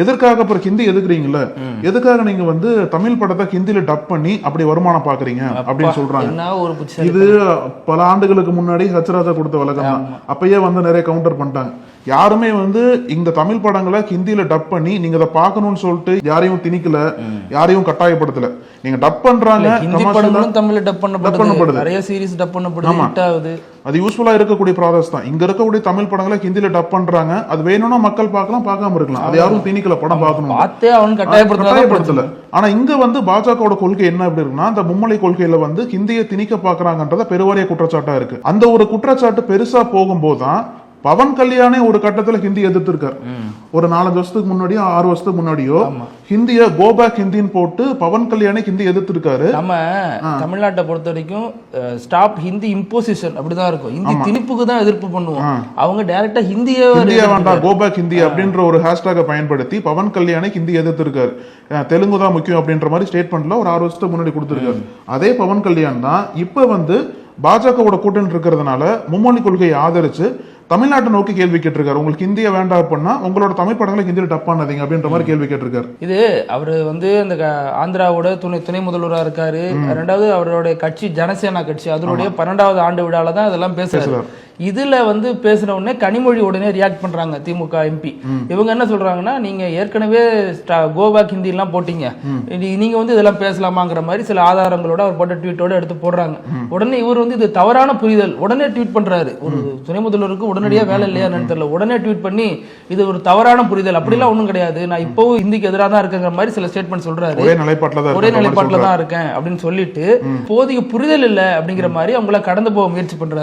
எதற்காக அப்புறம் ஹிந்தி எதுக்குறீங்கல்ல, எதுக்காக நீங்க வந்து தமிழ் படத்தை ஹிந்தியில டப் பண்ணி அப்படி வருமானம் பாக்குறீங்க அப்படின்னு சொல்றாங்க. இது பல ஆண்டுகளுக்கு முன்னாடி ஹச்ராஜா கொடுத்த விளக்கம் தான். அப்பயே வந்து நிறைய கவுண்டர் பண்ணிட்டாங்க. யாருமே வந்து இந்த தமிழ் படங்களை ஹிந்தியில டப் பண்ணி நீங்க அதை பார்க்கணும்னு சொல்லிட்டு யாரையும் திணிக்கல, யாரையும் கட்டாயப்படுத்தல. நீங்க டப் பண்றாங்க, தமிழ்ல டப் பண்ணப்படுது, நிறைய சீரிஸ் டப் பண்ணப்படுது. அது யூஸ்ஃபுல்லா இருக்கக்கூடிய ப்ராசஸ் தான். இங்க இருக்கக்கூடிய தமிழ் படங்களை ஹிந்தியில டப் பண்றாங்க. அது வேணும்னா மக்கள் பார்க்கலாம், பார்க்காம இருக்கலாம். அது யாரும் திணிக்கல, படம் பார்க்கணும் கட்டாயப்படுத்தல. ஆனா இங்க வந்து பாஜகவோட கொள்கை என்ன எப்படி இருக்குன்னா, அந்த மும்மொழி கொள்கையில வந்து ஹிந்தியை திணிக்க பாக்குறாங்கன்றத பெருவாரிய குற்றச்சாட்டா இருக்கு. அந்த ஒரு குற்றச்சாட்டு பெருசா போகும்போதுதான் பவன் கல்யாணே ஒரு கட்டத்துல ஹிந்தி எதிர்த்து இருக்காரு. ஒரு 4-5 வருஷத்துக்கு முன்னாடியோ 6 வருஷத்துக்கு முன்னாடியோ ஹிந்திய கோபேக் ஹிந்தின்னு போட்டு பவன் கல்யாணே ஹிந்தி எதிர்த்து இருக்காரு. நம்ம தமிழ்நாட்டை பொறுத்த வரைக்கும் ஸ்டாப் ஹிந்தி இம்போசிஷன் அப்படிதான் இருக்கும். ஹிந்தி திணிப்புக்கு தான் எதிர்ப்பு பண்ணுவோம். அவங்க டைரக்டா ஹிந்தியே வேண்டாம் கோபேக் ஹிந்தி அப்படின்ற ஒரு ஹேஷ்டாக பயன்படுத்தி பவன் கல்யாணே ஹிந்தி எதிர்த்து இருக்காரு. தெலுங்கு தான் முக்கியம் அப்படின்ற மாதிரி ஸ்டேட்மெண்ட்ல ஒரு 6 வருஷத்துக்கு முன்னாடி கொடுத்திருக்காரு. அதே பவன் கல்யாண் தான் இப்ப வந்து பாஜகவோட கூட்டணி இருக்கிறதுனால மும்மொழி கொள்கையை ஆதரிச்சு தமிழ்நாட்டை நோக்கி கேள்வி கேட்டிருக்காரு. உங்களுக்கு ஹிந்தியை வேண்டாம் அப்படின்னா உங்களோட தமிழ் படங்களை ஹிந்தியில் டப் பண்ணாதீங்க அப்படின்ற மாதிரி கேள்வி கேட்டிருக்காரு. இது அவரு வந்து அந்த ஆந்திராவோட துணை முதல்வரா இருக்காரு. ரெண்டாவது அவருடைய கட்சி ஜனசேனா கட்சி அதனுடைய 12வது ஆண்டு விழால தான் இதெல்லாம் பேசுறாரு. இதுல வந்து பேசின உடனே கனிமொழி உடனே ரியாக்ட் பண்றாங்க திமுக எம்பி. இவங்க என்ன சொல்றாங்கன்னா, நீங்க ஏற்கனவே கோபேக் ஹிந்தி எல்லாம் போட்டீங்க, நீங்க வந்து இதெல்லாம் பேசலாமாங்கிற மாதிரி சில ஆதாரங்களோட அவர் போட்ட ட்வீட்டோட எடுத்து போடுறாங்க. உடனே இவர் வந்து இது தவறான புரிதல் உடனே ட்வீட் பண்றாரு. ஒரு துணை முதல்வருக்கு உடனடியா வேலை இல்லையா தெரியல, உடனே ட்வீட் பண்ணி இது ஒரு தவறான புரிதல், அப்படிலாம் ஒண்ணும் கிடையாது, நான் இப்பவும் ஹிந்திக்கு எதிராக தான் இருக்கிற மாதிரி சில ஸ்டேட்மெண்ட் சொல்றாரு. ஒரே நிலைப்பாட்டுல தான் இருக்கேன் அப்படின்னு சொல்லிட்டு போதிய புரிதல் இல்ல அப்படிங்கிற மாதிரி அவங்கள கடந்து போக முயற்சி பண்றாரு.